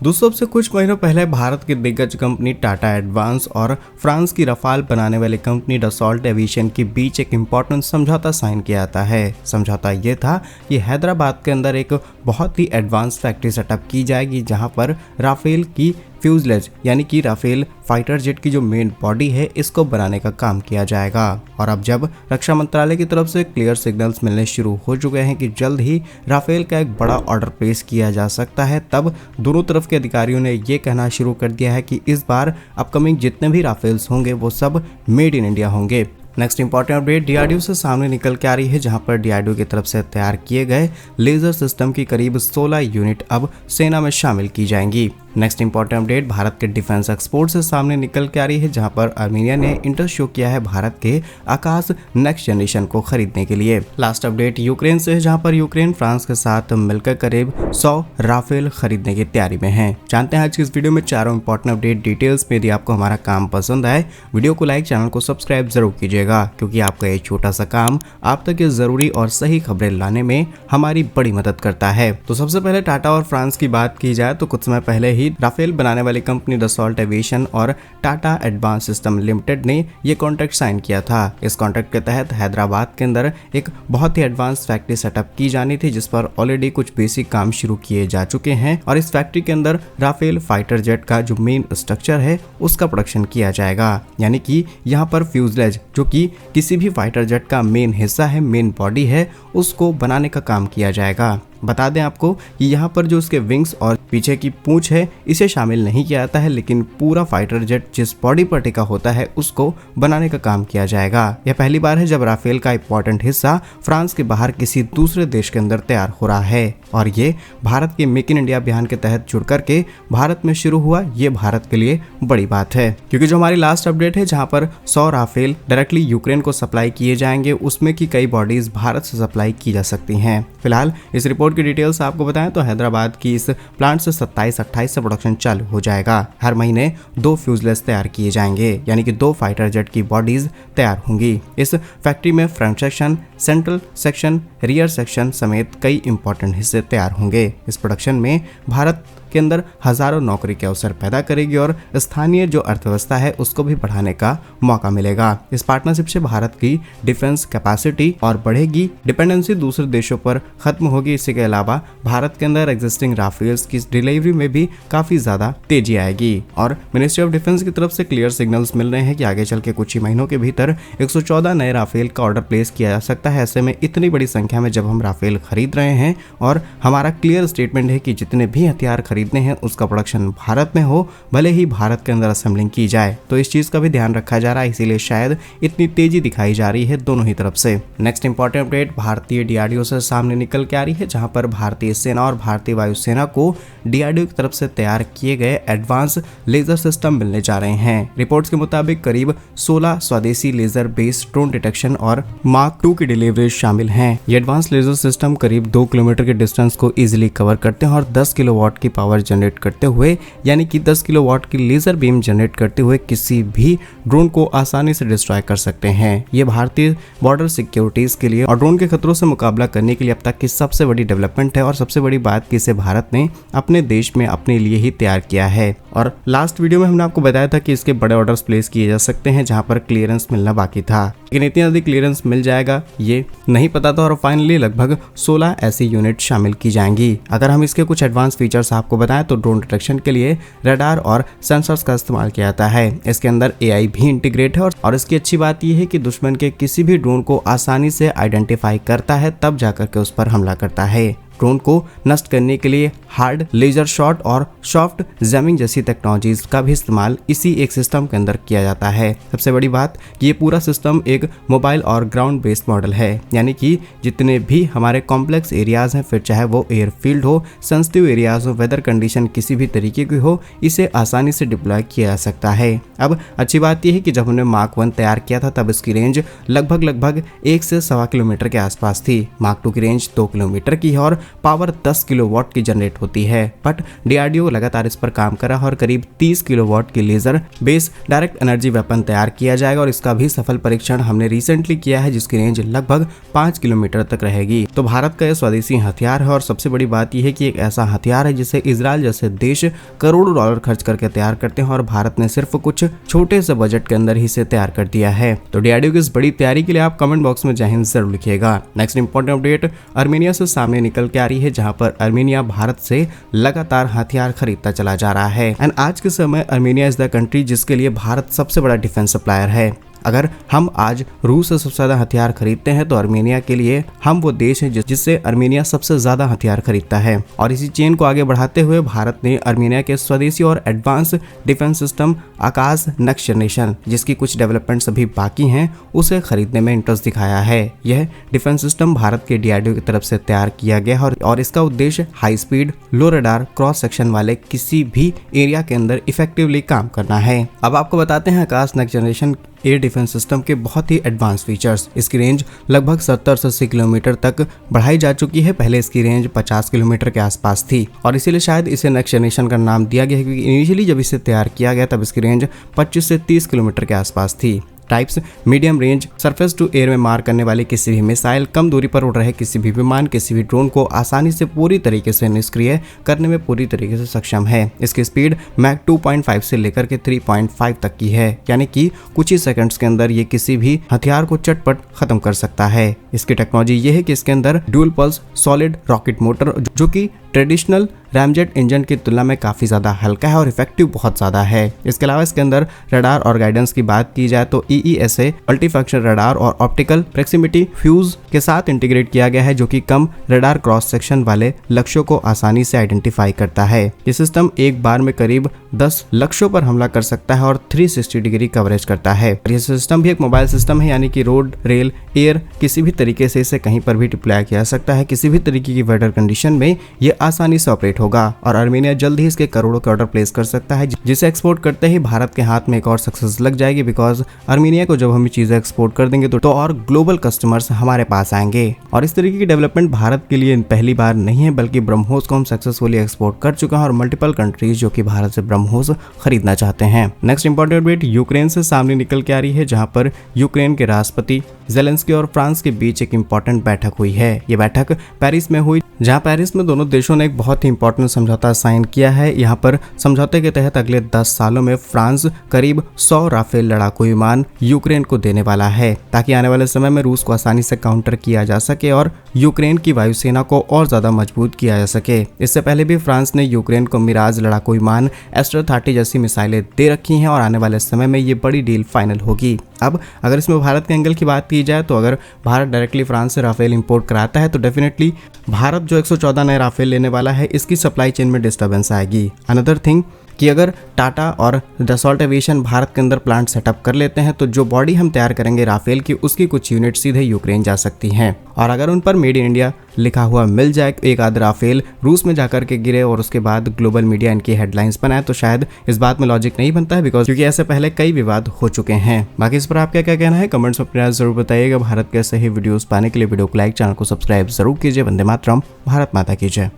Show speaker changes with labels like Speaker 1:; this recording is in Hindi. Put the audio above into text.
Speaker 1: दोस्तों अब से कुछ महीनों पहले भारत की दिग्गज कंपनी टाटा एडवांस और फ्रांस की रफाल बनाने वाली कंपनी डसॉल्ट एविएशन के बीच एक इम्पोर्टेंट समझौता साइन किया जाता है। समझौता ये था कि हैदराबाद के अंदर एक बहुत ही एडवांस फैक्ट्री सेटअप की जाएगी जहां पर राफेल की फ्यूजलेज यानी कि राफेल फाइटर जेट की जो मेन बॉडी है इसको बनाने का काम किया जाएगा। और अब जब रक्षा मंत्रालय की तरफ से क्लियर सिग्नल्स मिलने शुरू हो चुके हैं कि जल्द ही राफेल का एक बड़ा ऑर्डर प्लेस किया जा सकता है, तब दोनों तरफ के अधिकारियों ने ये कहना शुरू कर दिया है कि इस बार अपकमिंग जितने भी राफेल्स होंगे वो सब मेड इन इंडिया होंगे। नेक्स्ट इंपॉर्टेंट अपडेट डीआरडीओ से सामने निकल के आ रही है, जहां पर डीआरडीओ की तरफ से तैयार किए गए लेजर सिस्टम की करीब 16 यूनिट अब सेना में शामिल की जाएंगी। नेक्स्ट इंपॉर्टेंट अपडेट भारत के डिफेंस एक्सपोर्ट से सामने निकल के आ रही है, जहां पर आर्मेनिया ने इंटरेस्ट शो किया है भारत के आकाश नेक्स्ट जनरेशन को खरीदने के लिए। लास्ट अपडेट यूक्रेन से है, जहां पर यूक्रेन फ्रांस के साथ मिलकर करीब 100 राफेल खरीदने की तैयारी में है। जानते हैं आज की इस वीडियो में चारों इंपॉर्टेंट अपडेट डिटेल्स में। यदि आपको हमारा काम पसंद आए वीडियो को लाइक, चैनल को सब्सक्राइब जरूर कीजिएगा, क्योंकि आपका ये छोटा सा काम आप तक ये जरूरी और सही खबरें लाने में हमारी बड़ी मदद करता है। तो सबसे पहले टाटा और फ्रांस की बात की जाए तो कुछ समय पहले ही राफेल बनाने वाली कंपनी डसॉल्ट एविएशन और टाटा एडवांस सिस्टम लिमिटेड ने ये कॉन्ट्रैक्ट साइन किया था। इस कॉन्ट्रैक्ट के तहत हैदराबाद के अंदर एक बहुत ही एडवांस फैक्ट्री सेटअप की जानी थी, जिस पर ऑलरेडी कुछ बेसिक काम शुरू किए जा चुके हैं और इस फैक्ट्री के अंदर राफेल फाइटर जेट का जो मेन स्ट्रक्चर है उसका प्रोडक्शन किया जाएगा। यानी कि यहाँ पर फ्यूजलेज जो कि किसी भी फाइटर जेट का मेन हिस्सा है, मेन बॉडी है, उसको बनाने का काम किया जाएगा। बता दें आपको कि यहाँ पर जो उसके विंग्स और पीछे की पूंछ है इसे शामिल नहीं किया जाता है, लेकिन पूरा फाइटर जेट जिस बॉडी पर टिका होता है उसको बनाने का काम किया जाएगा। यह पहली बार है जब राफेल का इंपॉर्टेंट हिस्सा फ्रांस के बाहर किसी दूसरे देश के अंदर तैयार हो रहा है और ये भारत के मेक इन इंडिया अभियान के तहत जुड़ करके भारत में शुरू हुआ। ये भारत के लिए बड़ी बात है, क्योंकि जो हमारी लास्ट अपडेट है जहाँ पर 100 राफेल डायरेक्टली यूक्रेन को सप्लाई किए जाएंगे, उसमें की कई बॉडीज भारत से सप्लाई की जा सकती हैं। फिलहाल इस रिपोर्ट की डिटेल्स आपको बताएं तो हैदराबाद की इस प्लांट से 27-28 से प्रोडक्शन चालू हो जाएगा। हर महीने 2 फ्यूजलेस तैयार किए जाएंगे, यानी कि 2 फाइटर जेट की बॉडीज तैयार होंगी। इस फैक्ट्री में front section, central section, rear section समेत कई इंपॉर्टेंट हिस्से तैयार होंगे। इस प्रोडक्शन में भारत के अंदर हजारों नौकरी के अवसर पैदा करेगी और स्थानीय जो अर्थव्यवस्था है उसको भी बढ़ाने का मौका मिलेगा। इस पार्टनरशिप से भारत की डिफेंस कैपेसिटी और बढ़ेगी, डिपेंडेंसी दूसरे देशों पर खत्म होगी। इसके अलावा भारत के अंदर एग्जिस्टिंग राफेल्स की डिलीवरी में भी काफी ज्यादा तेजी आएगी और मिनिस्ट्री ऑफ डिफेंस की तरफ से क्लियर सिग्नल्स मिल रहे हैं कि आगे चल के कुछ ही महीनों के भीतर 114 नए राफेल का ऑर्डर प्लेस किया जा सकता है। ऐसे में इतनी बड़ी संख्या में जब हम राफेल खरीद रहे हैं और हमारा क्लियर स्टेटमेंट है कि जितने भी हथियार खरीदने हैं उसका प्रोडक्शन भारत में हो, भले ही भारत के अंदर असेंबलिंग की जाए, तो इस चीज का भी ध्यान रखा जा रहा है। इसीलिए शायद इतनी तेजी दिखाई जा रही है दोनों ही तरफ से। नेक्स्ट इंपॉर्टेंट अपडेट भारतीय डीआरडीओ से सामने निकल के आ रही है, जहां पर भारतीय सेना और भारतीय वायुसेना को डीआरडीओ की तरफ से तैयार किए गए एडवांस लेजर सिस्टम मिलने जा रहे हैं। रिपोर्ट्स के मुताबिक करीब 16 स्वदेशी लेजर बेस्ड ड्रोन डिटेक्शन और मार्क 2 की डिलीवरी शामिल हैं। ये एडवांस लेजर सिस्टम करीब 2 किलोमीटर के डिस्टेंस को इजीली कवर करते हैं और 10 किलोवाट की पावर जनरेट करते हुए, यानी कि 10 किलोवाट की लेजर बीम जनरेट करते हुए किसी भी ड्रोन को आसानी से डिस्ट्रॉय कर सकते हैं। ये भारतीय बॉर्डर सिक्योरिटीज के लिए और ड्रोन के खतरों से मुकाबला करने के लिए अब तक की सबसे बड़ी डेवलपमेंट है और सबसे बड़ी बात कि इसे भारत ने अपने देश में अपने लिए ही तैयार किया है। और लास्ट वीडियो में हमने आपको बताया था कि इसके बड़े ऑर्डर्स प्लेस किए जा सकते हैं जहां पर क्लियरेंस मिलना बाकी था, लेकिन इतनी जल्दी क्लियरेंस मिल जाएगा ये नहीं पता था और फाइनली लगभग 16 ऐसी यूनिट शामिल की जाएंगी। अगर हम इसके कुछ एडवांस फीचर्स आपको बताएं तो ड्रोन डिटेक्शन के लिए रडार और सेंसर्स का इस्तेमाल किया जाता है। इसके अंदर एआई भी इंटीग्रेट है और इसकी अच्छी बात यह है कि दुश्मन के किसी भी ड्रोन को आसानी से आइडेंटिफाई करता है, तब जाकर के उस पर हमला करता है। ड्रोन को नष्ट करने के लिए हार्ड लेजर शॉट और सॉफ्ट जैमिंग जैसी टेक्नोलॉजीज का भी इस्तेमाल इसी एक सिस्टम के अंदर किया जाता है। सबसे बड़ी बात कि ये पूरा सिस्टम एक मोबाइल और ग्राउंड बेस्ड मॉडल है, यानी कि जितने भी हमारे कॉम्प्लेक्स एरियाज हैं, फिर चाहे वो एयरफील्ड हो, सेंसिटिव एरियाज हो, वेदर कंडीशन किसी भी तरीके की हो, इसे आसानी से डिप्लॉय किया जा सकता है। अब अच्छी बात यह है कि जब हमने मार्क 1 तैयार किया था तब इसकी रेंज लगभग 1 से 1.25 किलोमीटर के आसपास थी। मार्क 2 की रेंज 2 किलोमीटर की है और पावर 10 किलोवाट की जनरेट होती है। बट डीआरडीओ लगातार इस पर काम कर रहा है और करीब 30 किलोवाट की laser base direct energy weapon तैयार किया जाएगा और इसका भी सफल परीक्षण हमने रिसेंटली किया है, जिसकी रेंज लगभग 5 किलोमीटर तक रहेगी। तो भारत का यह स्वदेशी हथियार है और सबसे बड़ी बात यह है कि एक ऐसा हथियार है जिसे इजराइल जैसे देश करोड़ों डॉलर खर्च करके तैयार करते हैं और भारत ने सिर्फ कुछ छोटे से बजट के अंदर ही इसे तैयार कर दिया है। तो डीआरडीओ की इस बड़ी तैयारी के लिए आप कमेंट बॉक्स में जय हिंद जरूर लिखिएगा। नेक्स्ट इंपॉर्टेंट अपडेट अर्मेनिया से सामने निकल के आ रही है, जहां पर अर्मेनिया भारत से लगातार हथियार खरीदता चला जा रहा है। एंड आज के समय अर्मेनिया इज द कंट्री जिसके लिए भारत सबसे बड़ा डिफेंस सप्लायर है। अगर हम आज रूस से सबसे ज्यादा हथियार खरीदते हैं तो अर्मेनिया के लिए हम वो देश हैं जिससे अर्मेनिया सबसे ज्यादा हथियार खरीदता है। और इसी चेन को आगे बढ़ाते हुए भारत ने अर्मेनिया के स्वदेशी और एडवांस डिफेंस सिस्टम आकाश नेक्स्ट जनरेशन, जिसकी कुछ डेवलपमेंट्स अभी बाकी हैं, उसे खरीदने में इंटरेस्ट दिखाया है। यह डिफेंस सिस्टम भारत के डीआरडीओ की तरफ से तैयार किया गया है और इसका उद्देश्य हाई स्पीड लो रडार क्रॉस सेक्शन वाले किसी भी एरिया के अंदर इफेक्टिवली काम करना है। अब आपको बताते हैं Akash next generation air defence system के बहुत ही एडवांस फीचर्स। इसकी रेंज लगभग 70 से 80 किलोमीटर तक बढ़ाई जा चुकी है। पहले इसकी रेंज 50 किलोमीटर के आसपास थी और इसीलिए शायद इसे नेक्स्ट जनरेशन का नाम दिया गया है, क्योंकि इनिशियली जब इसे तैयार किया गया तब इसकी रेंज 25 से 30 किलोमीटर के आसपास थी। Types medium range surface to air में मार करने वाले किसी भी मिसाइल, कम दूरी पर उड़ रहे किसी भी विमान, किसी भी ड्रोन को आसानी से पूरी तरीके से निष्क्रिय करने में पूरी तरीके से सक्षम है। इसकी स्पीड मैक 2.5 से लेकर के 3.5 तक की है, यानी कि कुछ ही सेकंड्स के अंदर ये किसी भी हथियार को चटपट खत्म कर सकता है। इसकी टेक्नोलॉजी ये है कि इसके अंदर dual pulse solid rocket motor, जो कि ट्रेडिशनल रैमजेट इंजन की तुलना में काफ़ी ज़्यादा हल्का है और इफेक्टिव बहुत ज़्यादा है। इसके अलावा इसके अंदर रडार और गाइडेंस की बात की जाए तो EESA मल्टीफंक्शन रडार और ऑप्टिकल प्रोक्सिमिटी फ्यूज के साथ इंटीग्रेट किया गया है, जो कि कम रडार क्रॉस सेक्शन वाले लक्ष्यों को आसानी से आइडेंटिफाई करता है। ये सिस्टम एक बार में करीब 10 लक्ष्यों पर हमला कर सकता है और 360 डिग्री कवरेज करता है। यह सिस्टम भी एक मोबाइल सिस्टम है, यानी कि रोड, रेल, एयर किसी भी तरीके से इसे कहीं पर भी डिप्लॉय किया जा सकता है। किसी भी तरीके की वेदर कंडीशन में ये आसानी से ऑपरेट होगा और अर्मेनिया जल्द ही इसके करोड़ों के ऑर्डर प्लेस कर सकता है, जिसे एक्सपोर्ट करते ही भारत के हाथ में एक और सक्सेस लग जाएगी। बिकॉज अर्मेनिया को जब हम चीजें एक्सपोर्ट कर देंगे तो और ग्लोबल कस्टमर्स हमारे पास आएंगे। और इस तरीके की डेवलपमेंट भारत के लिए पहली बार नहीं है, बल्कि ब्रह्मोस को हम सक्सेसफुली एक्सपोर्ट कर चुके हैं और मल्टीपल कंट्रीज जो कि भारत से ब्रह्मोस खरीदना चाहते हैं। नेक्स्ट इंपॉर्टेंट अपडेट यूक्रेन से सामने निकल के आ रही है, जहां पर यूक्रेन के राष्ट्रपति जेलेंस्की और फ्रांस के बीच एक इंपॉर्टेंट बैठक हुई है। ये बैठक पेरिस में हुई, जहां पेरिस में दोनों देशों ने एक बहुत ही इंपॉर्टेंट समझौता साइन किया है। यहाँ पर समझौते के तहत अगले 10 सालों में फ्रांस करीब 100 राफेल लड़ाकू विमान यूक्रेन को देने वाला है, ताकि आने वाले समय में रूस को आसानी से काउंटर किया जा सके और यूक्रेन की वायुसेना को और ज्यादा मजबूत किया जा सके। इससे पहले भी फ्रांस ने यूक्रेन को मिराज लड़ाकू विमान, एस्टर 30 जैसी मिसाइलें दे रखी हैं और आने वाले समय में ये बड़ी डील फाइनल होगी। अब अगर इसमें भारत के एंगल की बात की जाए तो अगर भारत डायरेक्टली फ्रांस से राफेल इंपोर्ट कराता है तो डेफिनेटली भारत जो 114 नए राफेल लेने वाला है, इसकी सप्लाई चेन में डिस्टर्बेंस आएगी। अनदर थिंग कि अगर टाटा और डसॉल्ट एविएशन भारत के अंदर प्लांट सेटअप कर लेते हैं तो जो बॉडी हम तैयार करेंगे राफेल की, उसकी कुछ यूनिट सीधे यूक्रेन जा सकती हैं। और अगर उन पर मेड इन इंडिया लिखा हुआ मिल जाए, एक आध राफेल रूस में जाकर के गिरे और उसके बाद ग्लोबल मीडिया इनकी हेडलाइंस बनाए, तो शायद इस बात में लॉजिक नहीं बनता है, बिकॉज क्योंकि ऐसे पहले कई विवाद हो चुके हैं। बाकी इस पर आपका क्या कहना है कमेंट्स में अपनी राय जरूर बताइएगा। भारत के सही वीडियोस पाने के लिए वीडियो को लाइक, चैनल को सब्सक्राइब जरूर कीजिए। वंदे मातरम, भारत माता की जय।